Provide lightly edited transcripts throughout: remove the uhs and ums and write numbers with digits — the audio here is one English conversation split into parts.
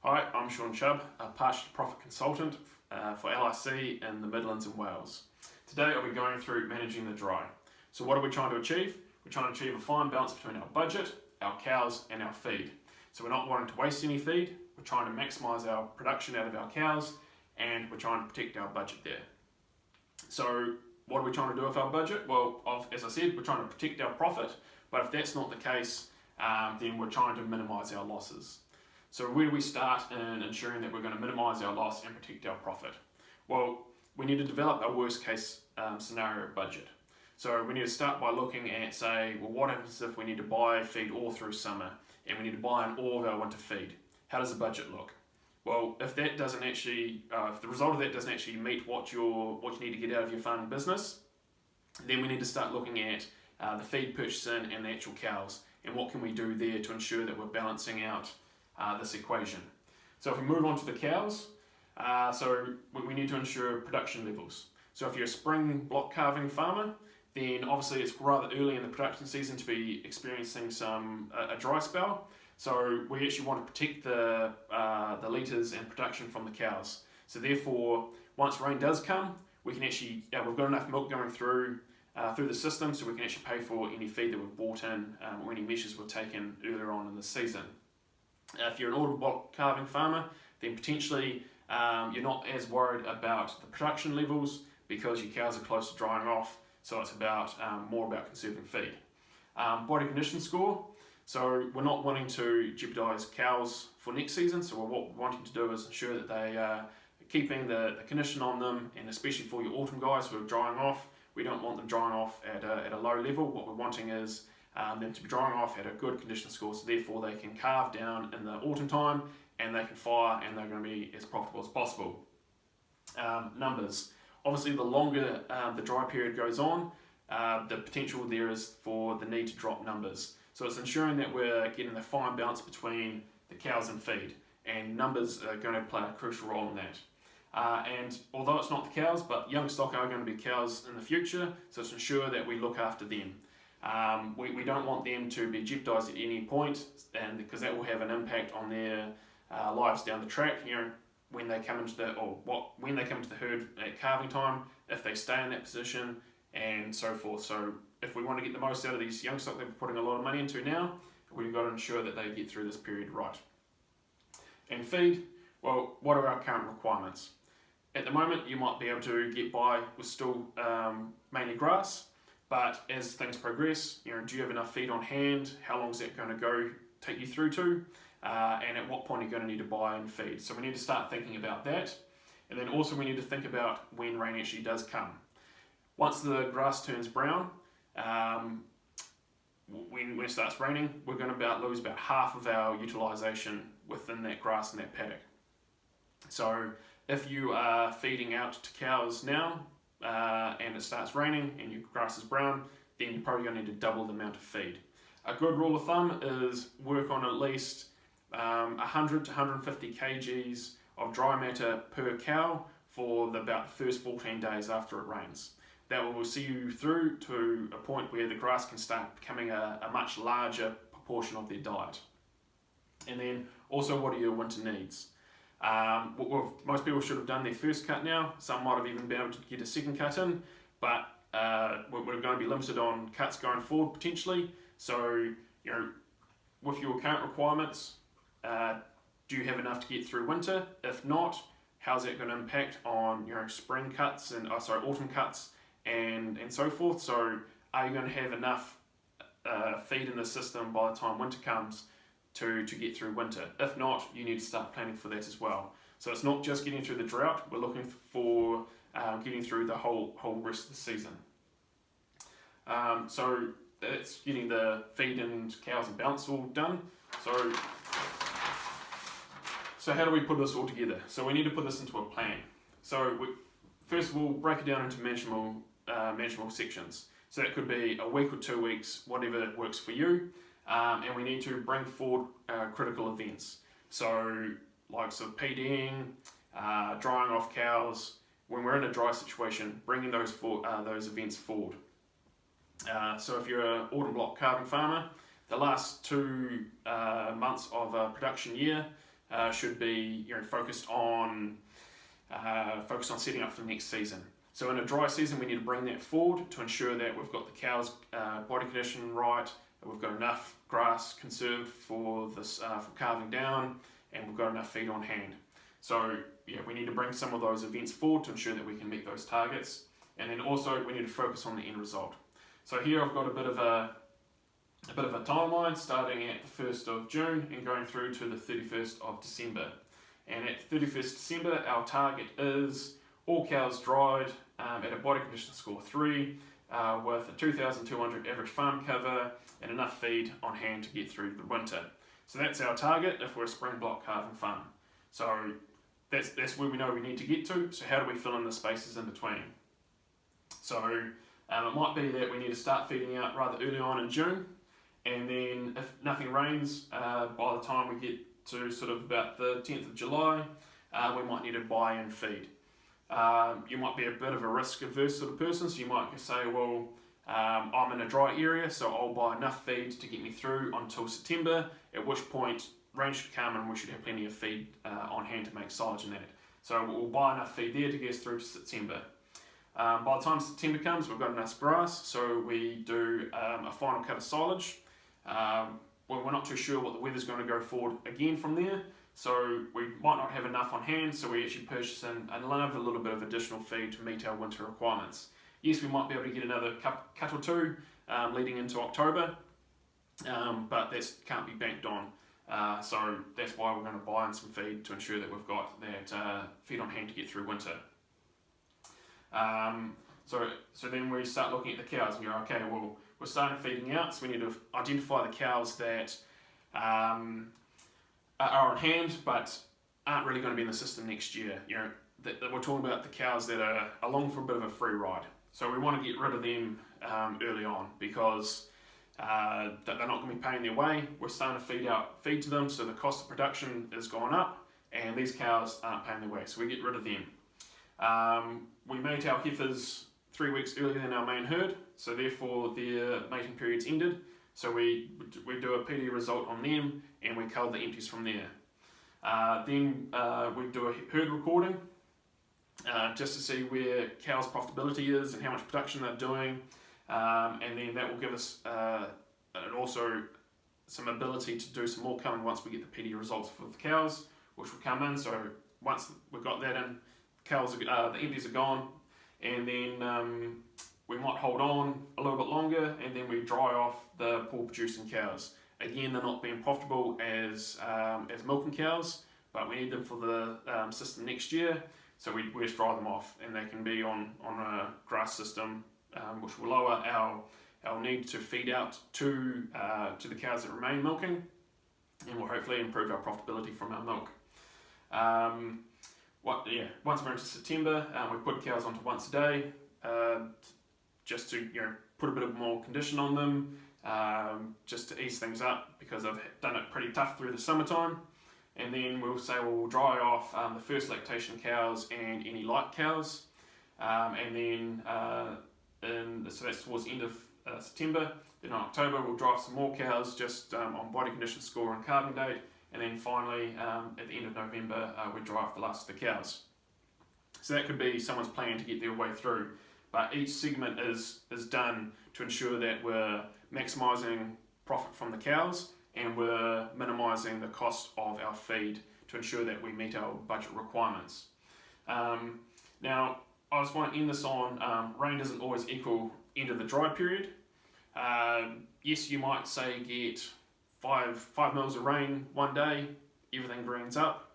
Hi, I'm Sean Chubb, a pasture to profit consultant for LIC in the Midlands and Wales. Today I'll be going through managing the dry. So what are we trying to achieve? We're trying to achieve a fine balance between our budget, our cows and our feed. So we're not wanting to waste any feed, we're trying to maximise our production out of our cows, and we're trying to protect our budget there. So what are we trying to do with our budget? Well, as I said, we're trying to protect our profit, but if that's not the case, then we're trying to minimise our losses. So where do we start in ensuring that we're going to minimise our loss and protect our profit? Well, we need to develop a worst case scenario budget. So we need to start by looking at, say, well, what happens if we need to buy feed all through summer and we need to buy in all of our winter feed? How does the budget look? Well, if that doesn't actually, if the result of that doesn't actually meet what you need to get out of your farming business, then we need to start looking at the feed purchasing and the actual cows, and what can we do there to ensure that we're balancing out this equation. So if we move on to the cows, so we need to ensure production levels. So if you're a spring block calving farmer, then obviously it's rather early in the production season to be experiencing a dry spell. So we actually want to protect the litres and production from the cows. So therefore, once rain does come, we can actually, we've got enough milk going through the system, so we can actually pay for any feed that we've bought in or any measures we've taken earlier on in the season. If you're an autumn block calving farmer, then potentially you're not as worried about the production levels because your cows are close to drying off, so it's more about conserving feed. Body condition score, so we're not wanting to jeopardise cows for next season, so what we're wanting to do is ensure that they are keeping the condition on them, and especially for your autumn guys who are drying off, we don't want them drying off at a low level. What we're wanting is them to be drying off at a good condition score, so therefore they can calve down in the autumn time and they can fire and they're going to be as profitable as possible. Numbers. Obviously the longer the dry period goes on, the potential there is for the need to drop numbers. So it's ensuring that we're getting the fine balance between the cows and feed, and numbers are going to play a crucial role in that. And although it's not the cows, but young stock are going to be cows in the future, so it's ensure that we look after them. We don't want them to be jeopardised at any point, and because that will have an impact on their lives down the track. When they come into the herd at calving time, if they stay in that position, and so forth. So if we want to get the most out of these young stock that we're putting a lot of money into now, we've got to ensure that they get through this period right. And feed, well, what are our current requirements? At the moment, you might be able to get by with still mainly grass. But as things progress, do you have enough feed on hand? How long is that going to take you through to? And at what point are you going to need to buy in feed? So we need to start thinking about that. And then also we need to think about when rain actually does come. Once the grass turns brown, when it starts raining, we're going to lose about half of our utilisation within that grass in that paddock. So if you are feeding out to cows now, and it starts raining and your grass is brown, then you're probably going to need to double the amount of feed. A good rule of thumb is work on at least 100 to 150 kgs of dry matter per cow for about the first 14 days after it rains. That will see you through to a point where the grass can start becoming a much larger proportion of their diet. And then also, what are your winter needs? Most people should have done their first cut now. Some might have even been able to get a second cut in, but we're going to be limited on cuts going forward potentially. So, with your current requirements, do you have enough to get through winter? If not, how's that going to impact on spring cuts and autumn cuts and so forth? So, are you going to have enough feed in the system by the time winter comes to get through winter? If not, you need to start planning for that as well. So it's not just getting through the drought, we're looking for getting through the whole rest of the season. So it's getting the feed and cows and balance all done. So how do we put this all together? So we need to put this into a plan. So first of all, break it down into manageable sections. So that could be a week or 2 weeks, whatever works for you. And we need to bring forward critical events. So likes of PDing, drying off cows. When we're in a dry situation, bringing those events forward. So if you're an autumn block calving farmer, the last 2 months of a production year, should be focused on setting up for the next season. So in a dry season, we need to bring that forward to ensure that we've got the cows' body condition right, we've got enough grass conserved for this for calving down, and we've got enough feed on hand. So we need to bring some of those events forward to ensure that we can meet those targets, and then also we need to focus on the end result. So here I've got a bit of a timeline starting at the 1st of June and going through to the 31st of December. And at 31st December, our target is all cows dried at a body condition score 3 with a 2,200 average farm cover and enough feed on hand to get through the winter. So that's our target if we're a spring block calving farm. So that's where we know we need to get to. So how do we fill in the spaces in between? So it might be that we need to start feeding out rather early on in June, and then if nothing rains by the time we get to sort of about the 10th of July, we might need to buy in feed. You might be a bit of a risk averse sort of person, so you might say, well, I'm in a dry area, so I'll buy enough feed to get me through until September, at which point rain should come and we should have plenty of feed on hand to make silage in that. So we'll buy enough feed there to get us through to September. By the time September comes, we've got enough grass, so we do a final cut of silage. We're not too sure what the weather's going to go forward again from there, so we might not have enough on hand, so we actually purchase a little bit of additional feed to meet our winter requirements. Yes, we might be able to get another cut or two leading into October, but that can't be banked on. So that's why we're going to buy in some feed to ensure that we've got that feed on hand to get through winter. So then we start looking at the cows and go, okay, well, we're starting feeding out, so we need to identify the cows that are on hand but aren't really going to be in the system next year. We're talking about the cows that are along for a bit of a free ride. So we want to get rid of them early on because they're not going to be paying their way. We're starting to feed to them, so the cost of production is going up, and these cows aren't paying their way, so we get rid of them. We mate our heifers 3 weeks earlier than our main herd, so therefore their mating period's ended. So we do a PD result on them and we cull the empties from there. Then we do a herd recording just to see where cows' profitability is and how much production they're doing, and then that will give us also some ability to do some more culling once we get the PD results for the cows, which will come in. So once we've got that in, the empties are gone, and then we might hold on a little bit longer, and then we dry off the poor producing cows. Again, they're not being profitable as milking cows, but we need them for the system next year, so we just dry them off, and they can be on a grass system, which will lower our need to feed out to the cows that remain milking, and will hopefully improve our profitability from our milk. Once we're into September, we put cows onto once a day, just to put a bit of more condition on them, just to ease things up because I've done it pretty tough through the summertime. And then we'll dry off the first lactation cows and any light cows, and then so that's towards the end of September. Then in October we'll dry off some more cows just on body condition score and calving date. And then finally, at the end of November, we dry off the last of the cows. So that could be someone's plan to get their way through. But each segment is done to ensure that we're maximising profit from the cows and we're minimising the cost of our feed to ensure that we meet our budget requirements. Now, I just want to end this on rain doesn't always equal end of the dry period. Yes, you might say get 5 mils of rain one day, everything greens up.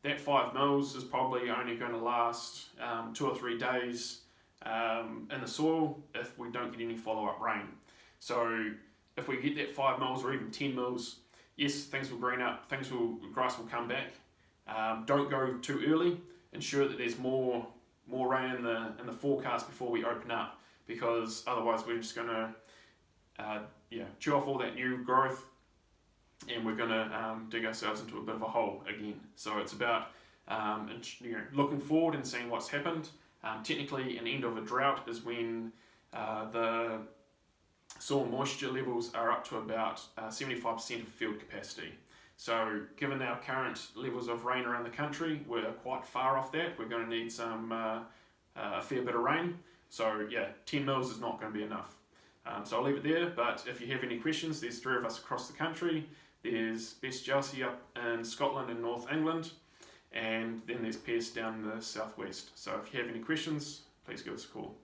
That 5 mils is probably only going to last 2 or 3 days in the soil if we don't get any follow-up rain. So if we get that 5 mils or even 10 mils, yes, things will green up, grass will come back. Don't go too early. Ensure that there's more rain in the forecast before we open up, because otherwise we're just going to chew off all that new growth, and we're going to dig ourselves into a bit of a hole again. So it's about looking forward and seeing what's happened. Technically, an end of a drought is when the soil moisture levels are up to about 75% of field capacity. So given our current levels of rain around the country, we're quite far off that. We're going to need a fair bit of rain. So yeah, 10 mils is not going to be enough. So I'll leave it there, but if you have any questions, there's 3 of us across the country. There's Bess Jousey up in Scotland and North England, and then there's Pierce down in the southwest. So if you have any questions, please give us a call.